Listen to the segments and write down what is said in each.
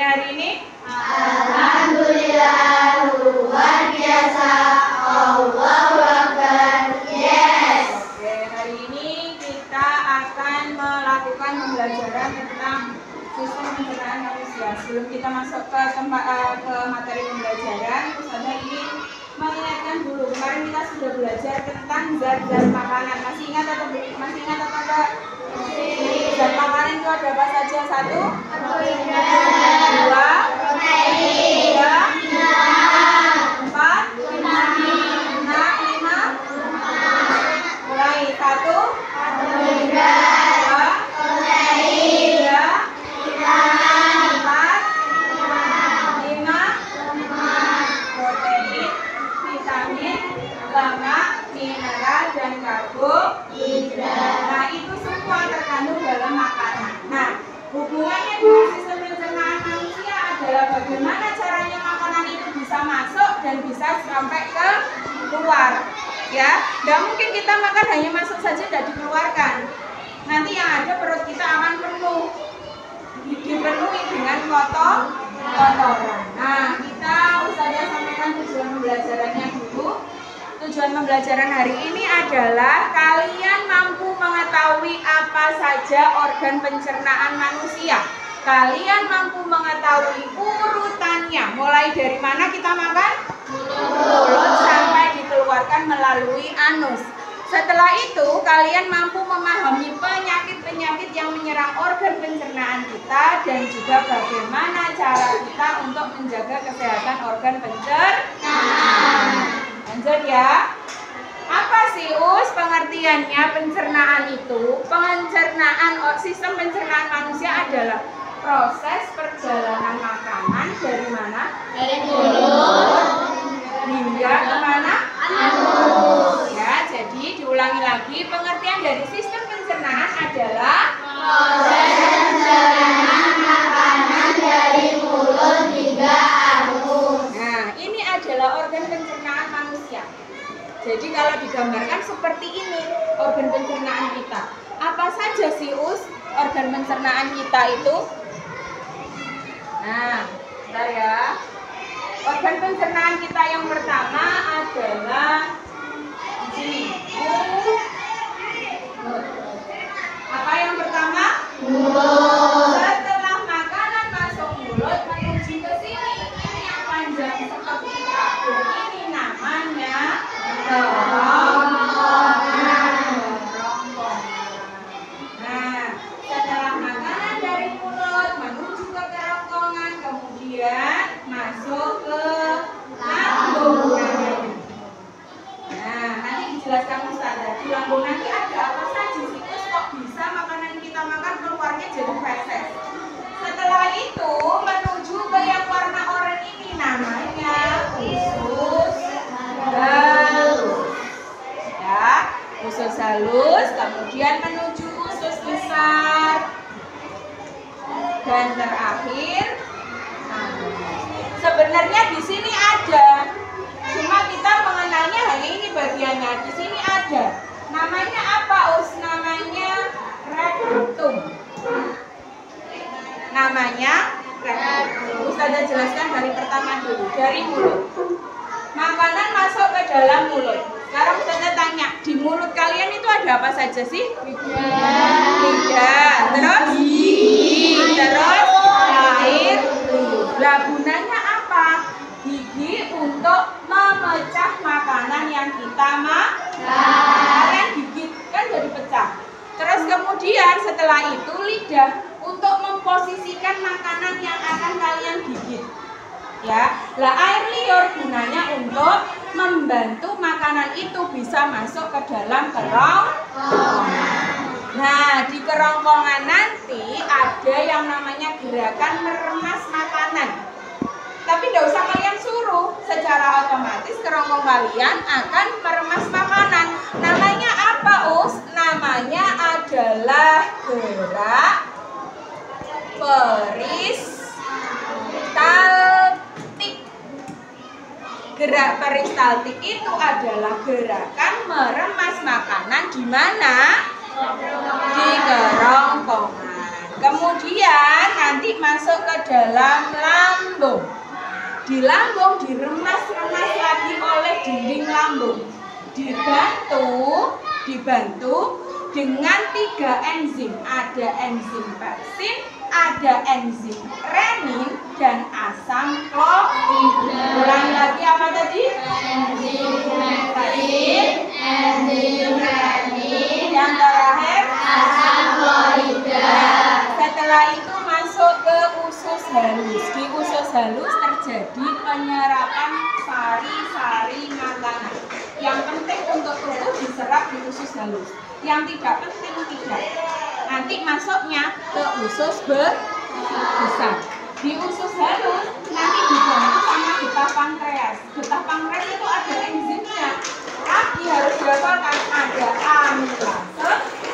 hari ini? Alhamdulillah, luar biasa. Allahu Akbar. Yes. Oke, hari ini kita akan melakukan pembelajaran tentang sistem pencernaan manusia. Sebelum kita masuk ke materi pembelajaran, Ustazah ingin mengingatkan dulu. Kemarin kita sudah belajar tentang zat-zat makanan. Masih ingat atau enggak? Zat makanan itu ada apa saja? 1, 2, 3, 4, 5. Mulai 1, 2, 3, 4, 5. Protein, vitamin, lemak, mineral, dan karbohidrat. Nah, itu semua terkandung dalam makanan. Nah, hubungannya dengan sistem pencernaan manusia adalah bagaimana caranya makanan itu bisa masuk dan bisa sampai ke luar. Ya, nggak mungkin kita makan hanya masuk saja dan dikeluarkan. Nanti yang ada perut kita akan penuh, dipenuhi dengan kotoran. Nah, kita Ustazah sampaikan tujuan pembelajarannya dulu. Tujuan pembelajaran hari ini adalah kalian mampu mengetahui apa saja organ pencernaan manusia. Kalian mampu mengetahui urutannya, mulai dari mana kita makan? Mulut sampai dikeluarkan melalui anus. Setelah itu, kalian mampu memahami penyakit-penyakit yang menyerang organ pencernaan kita dan juga bagaimana cara kita untuk menjaga kesehatan organ pencernaan. Lanjut ya. Apa sih pengertiannya pencernaan itu? Sistem pencernaan manusia adalah proses perjalanan makanan dari mana? Dari mulut hingga kemana? anus. Ya, jadi diulangi lagi, pengertian dari sistem pencernaan adalah Proses perjalanan makanan dari mulut hingga anus. Nah, ini adalah organ pencernaan manusia. Jadi kalau digambarkan seperti ini organ pencernaan kita. Apa saja sih organ pencernaan kita itu? Nah, bentar ya. Organ pencernaan kita yang pertama adalah di sini. Mulut. Apa yang pertama? Mulut. Setelah makanan masuk mulut menuju ke sini, ini yang panjang seperti tabung. Ini namanya kerongkongan. Nah, setelah makanan dari mulut menuju ke kerongkongan, kemudian masuk ke lambung. Nah, nanti dijelaskan Ustazah. Di lambung nanti ada apa saja sih? Kok bisa makanan kita makan keluarnya jadi feses? Setelah itu menuju ke yang warna oranye ini namanya usus halus. Ya, usus halus, kemudian menuju usus besar, dan terakhir sebenarnya di sini ada, cuma kita mengenalnya hanya ini bagiannya. Di sini ada. Namanya apa, Namanya rektum. Namanya rektum. Ustazah jelaskan dari pertama dulu, dari mulut. Makanan masuk ke dalam mulut. Sekarang Ustazah tanya, di mulut kalian itu ada apa saja sih? Lidah. Terus gigi. Terus air. Lah gunanya apa? Gigi untuk memecah makanan yang kita makan. Kalian gigit kan jadi pecah. Terus kemudian setelah itu lidah untuk memposisikan makanan yang akan kalian gigit. Ya, lah air liur gunanya untuk membantu makanan itu bisa masuk ke dalam kerongkongan. Nah, di kerongkongan nanti ada yang namanya gerakan meremas makanan. Tapi tidak usah kalian suruh, secara otomatis kerongkong kalian akan meremas makanan. Namanya apa, Namanya adalah gerak peristaltik. Gerak peristaltik itu adalah gerakan meremas makanan di mana? Di kerongkongan. Kemudian nanti masuk ke dalam lambung. Di lambung diremas-remas lagi oleh dinding lambung. Dibantu dengan 3 enzim. Ada enzim pepsin, ada enzim renin, dan asam klorida. Ulangi lagi apa tadi? Enzim pepsin, enzim renin, Yang terakhir asam klorida. Setelah itu masuk ke usus halus. Di usus halus terjadi penyerapan sari-sari makanan. Yang penting untuk tubuh diserap di usus halus. Yang tidak penting tidak. Nanti masuknya ke usus besar. Di usus halus nanti dibantu sama getah pankreas. Getah pankreas itu ada enzimnya. Tapi harus dihafalkan, ada amilase,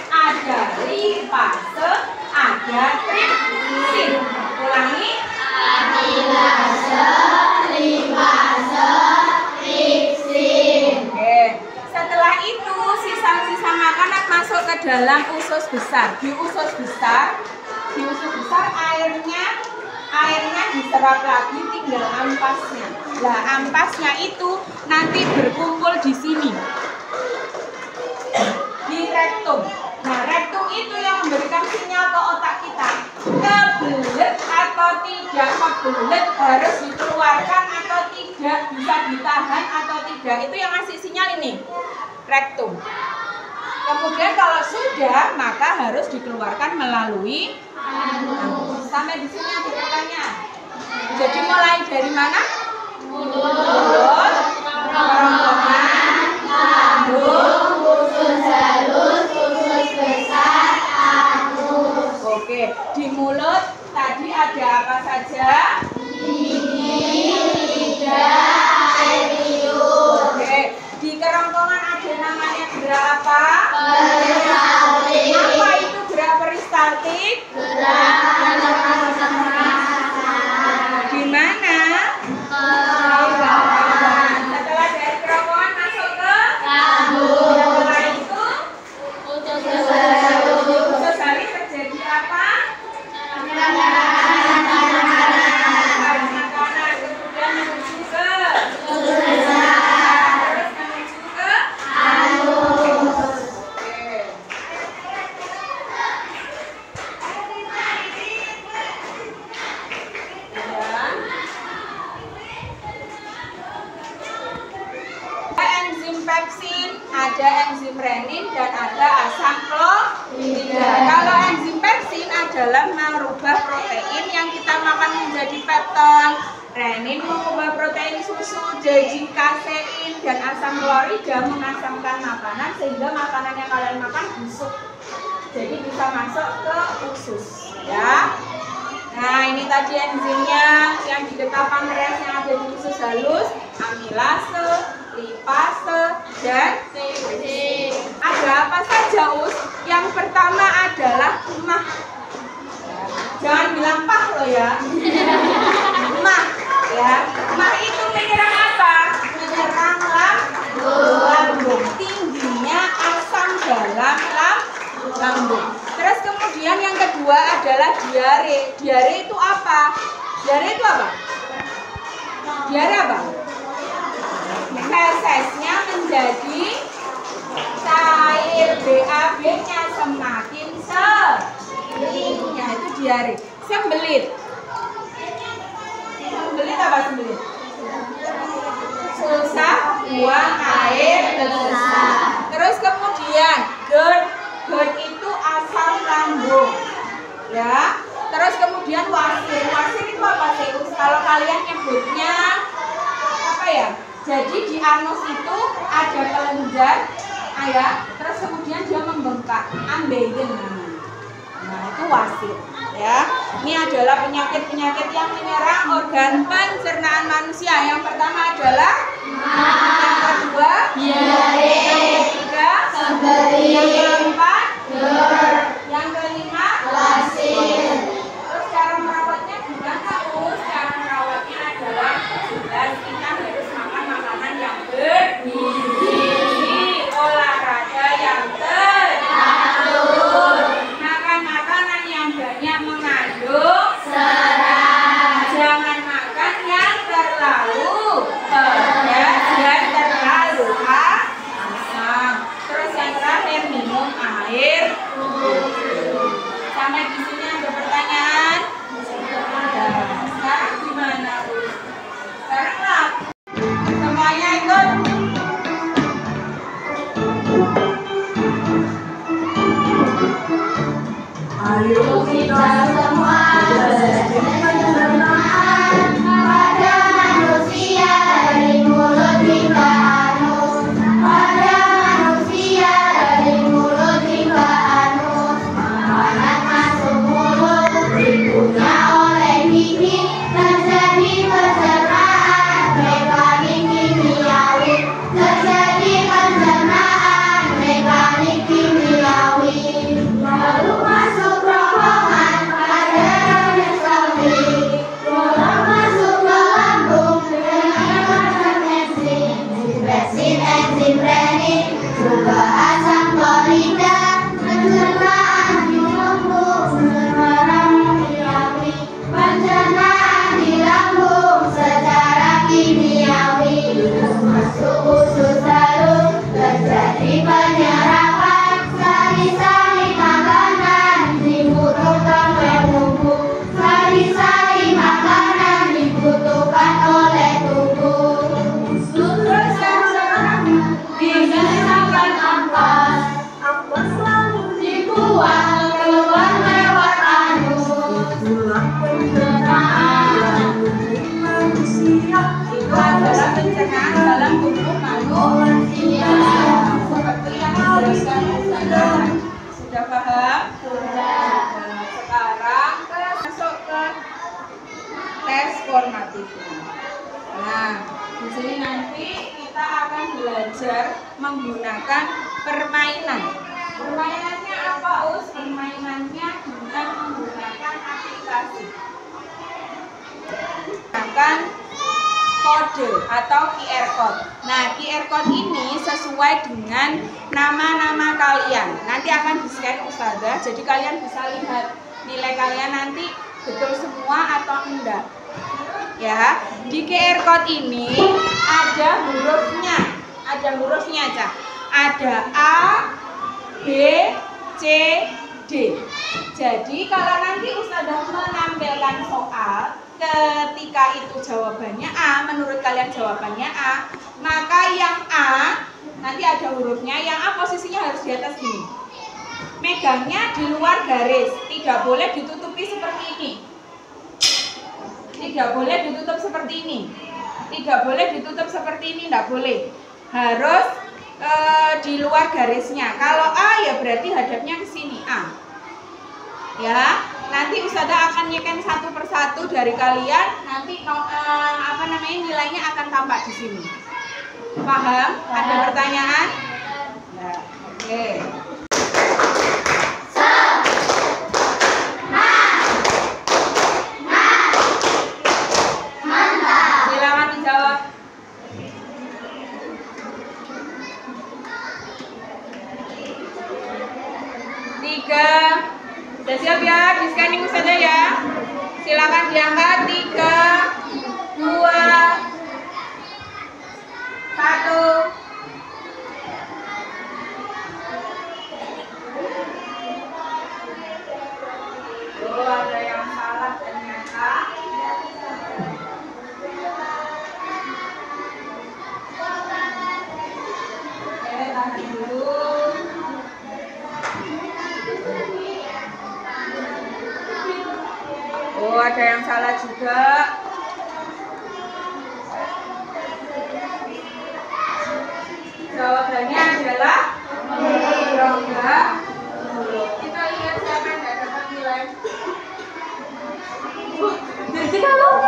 ada lipase, ada tripsin. Ulangi. Amilase, lipase, tripsin. Oke. Setelah itu sisa-sisa makanan masuk ke dalam usus besar. Di usus besar airnya diserap lagi, tinggal ampasnya. Nah, ampasnya itu nanti berkumpul di sini. Di rektum. Nah, rektum itu yang memberikan sinyal ke otak kita. Kebelet atau tidak kebelet, harus dikeluarkan atau tidak, bisa ditahan atau tidak. Itu yang ngasih sinyal ini. Rektum. Kemudian kalau sudah, maka harus dikeluarkan melalui anus. Sampai di sini ada pertanyaan. Jadi mulai dari mana? Mulut, kerongkongan, lambung, Usus halus, usus besar, anus. Oke, di mulut tadi ada apa saja? Gigi, lidah, air liur. Oke, di kerongkongan ada namanya gerak apa? Peristaltik. Apa itu gerak peristaltik? Gerakan Di mana? kerongkongan. Setelah dari kerongkongan masuk ke Lambung. setelah itu Usus halus. di usus halus terjadi apa? Makanan. Makanan, kemudian menuju ke Usus besar. terus menuju ke Anus. Oke. Ada enzim pepsin, ada enzim renin, dan ada asam klorida. Kalau enzim pepsin adalah merubah protein yang kita makan menjadi pepton. Renin mengubah protein susu jadi kasein, dan asam klorida mengasamkan makanan sehingga makanan yang kalian makan busuk. Jadi bisa masuk ke usus, ya. Nah, ini tadi enzimnya yang di getah pankreas yang ada di usus halus, amilase, lipase, dan Tripsin. ada apa saja, Us? Yang pertama adalah mah. Jangan bilang pah loh ya. Mah, ya. Mah itu menyerang apa? Menyerang lambung. Tingginya asam dalam lambung. Terus kemudian yang kedua adalah diare. Diare itu apa? Diare itu apa? Diare apa? Fesesnya menjadi cair, BAB-nya semakin seringnya, itu diare. Sembelit. Sembelit apa sembelit? Susah buang air besar. Terus kemudian GERD. GERD itu asam lambung. Ya. Terus kemudian wasir. Wasir itu apa sih? Kalau kalian nyebutnya apa ya? Jadi di anus itu ada kelenjar, ya. Terus kemudian dia membengkak, ambeien. Nah, itu wasir, ya. Ini adalah penyakit-penyakit yang menyerang organ pencernaan manusia. Yang pertama adalah yang kedua Diare. yang ketiga Sembelit. yang keempat GERD. yang kelima Wasir. Terus cara merawatnya gimana, Us? Cara merawatnya adalah jelas kita harus makan makanan yang bergizi, olahraga yang teratur, makan makanan yang banyak mengandung informatifnya. Nah, di sini nanti kita akan belajar menggunakan permainan. Permainannya apa, Us? Permainannya dengan menggunakan aplikasi. Menggunakan kode atau QR code. Nah, QR code ini sesuai dengan nama-nama kalian. Nanti akan di-scan Ustazah, jadi kalian bisa lihat nilai kalian nanti betul semua atau enggak. Ya, di QR code ini ada hurufnya. Ada hurufnya, Cak. Ada A, B, C, D. Jadi kalau nanti Ustazah menampilkan soal, ketika itu jawabannya A, menurut kalian jawabannya A, maka yang A nanti ada hurufnya, yang A posisinya harus di atas gini. Megangnya di luar garis, tidak boleh ditutupi seperti ini. Tidak boleh ditutup seperti ini. Tidak boleh ditutup seperti ini, tidak boleh. Harus di luar garisnya. Kalau A ya berarti hadapnya ke sini A. Ya, nanti Ustazah akan nyikan satu persatu dari kalian. Nanti nilainya akan tampak di sini. Paham? Ada pertanyaan? Ya, oke. Silakan dijawab. Tiga. Sudah siap ya? Di scanning saja ya. Silakan diangkat. 3, 2, 1. Oh, ada yang salah ternyata. Oke, tahan dulu. Oh, ada yang salah juga. Jawabannya adalah rongga mulut. Kita lihat siapa yang tidak dapat nilai. Jadi kalau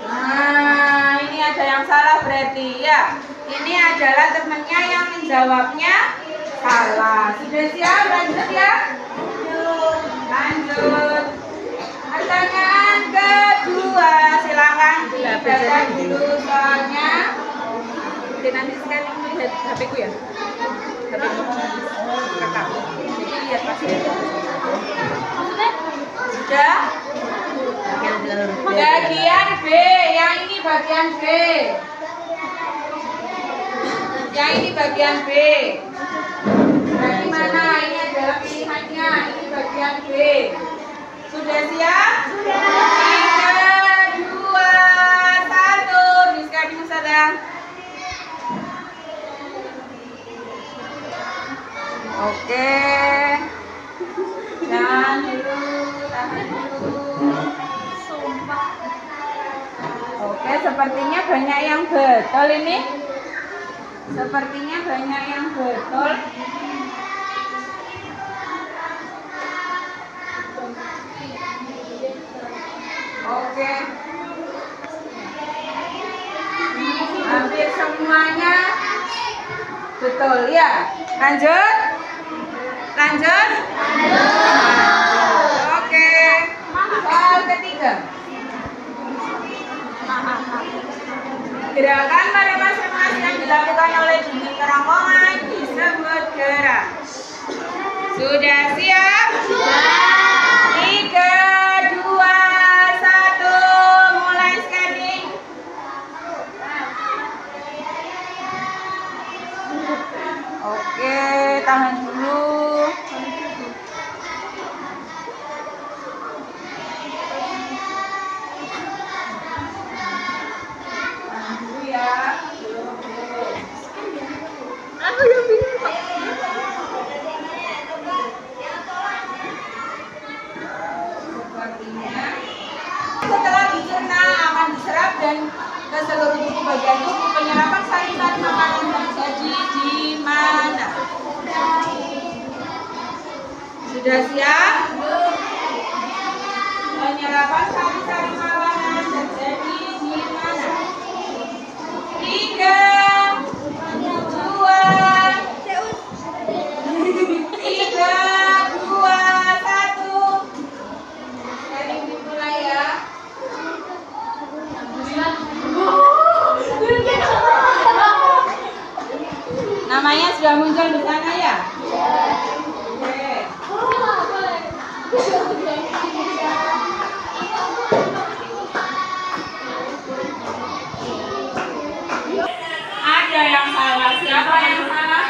nah, ini ada yang salah berarti ya. Ini adalah temannya yang menjawabnya salah. Sudah siap? Lanjut ya. Lanjut. Pertanyaan kedua, silakan dibaca dulu soalnya. Oke, nanti scanning lihat HP-ku ya. HP-ku rekam. Jadi lihat pasti. Sudah? Bagian B, yang ini bagian B. Yang ini bagian B. Berarti mana? Ini adalah pilihannya. Ini bagian B. Sudah siap? Sudah. 3, 2, 1. Di scanning saja. Oke. Tahan dulu, tahan dulu. Oke, sepertinya banyak yang betul ini. Sepertinya banyak yang betul. Oke. Hampir semuanya betul ya. Lanjut. Lanjut. Oke. Soal ketiga. Gerakan pada masing-masing yang dilakukan oleh jenis kerongkongan disebut gerak. Sudah siap? Sudah. 3, 2, 1, mulai scanning. Oke, tahan dulu. Tahan dulu ya. Aku yang bingung. Setelah dicerna akan diserap dan ke seluruh tubuh bagian tubuh. Penyerapan sari-sari makanan terjadi di mana? Sudah siap? Penyerapan sari-sari makanan terjadi di mana? 3, 2, 1. Dari dimulai ya. Namanya sudah muncul di sana ya? Oke. Ada yang salah. Siapa yang salah?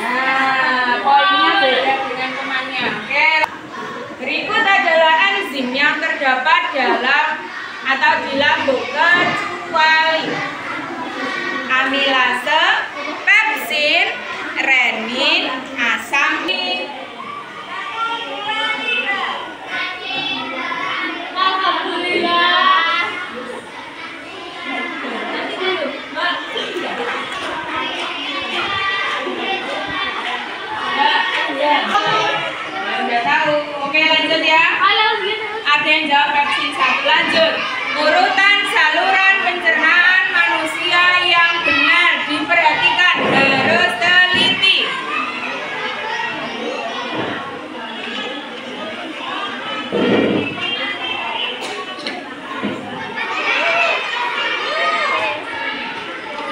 Nah, poinnya beda dengan temannya. Oke. Berikut adalah enzim yang terdapat dalam atau di lambung kecuali amilase, pepsin, renin, asam. Udah tahu. Oke, lanjut ya. Ada yang jawab pepsin 1. Lanjut. Urutan saluran pencernaan manusia yang benar diperhatikan, harus teliti.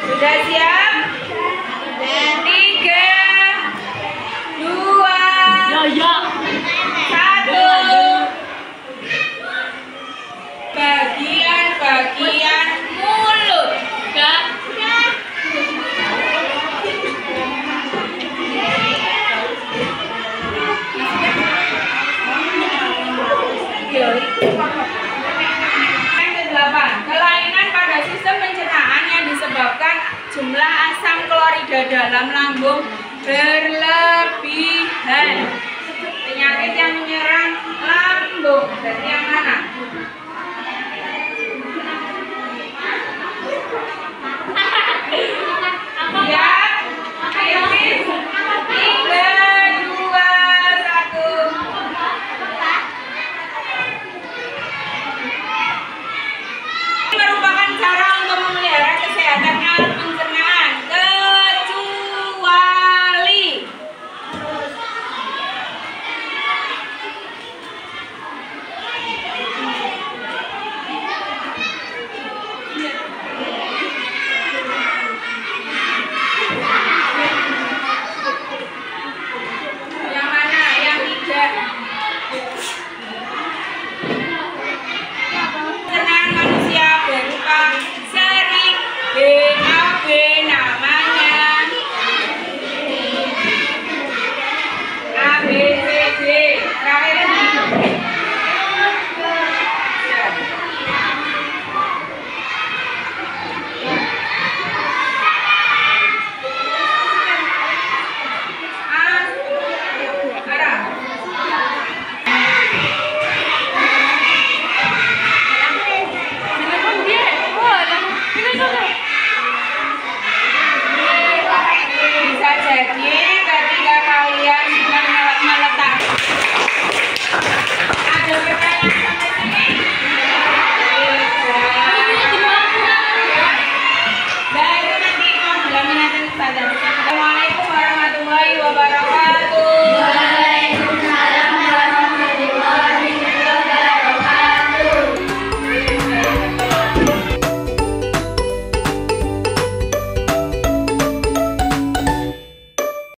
Sudah siap? 3, 2, 1. Bagian mulut. Yang ke-8, kelainan pada sistem pencernaan yang disebabkan jumlah asam klorida dalam lambung berlebihan. Penyakit yang menyerang lambung. Berarti yang mana?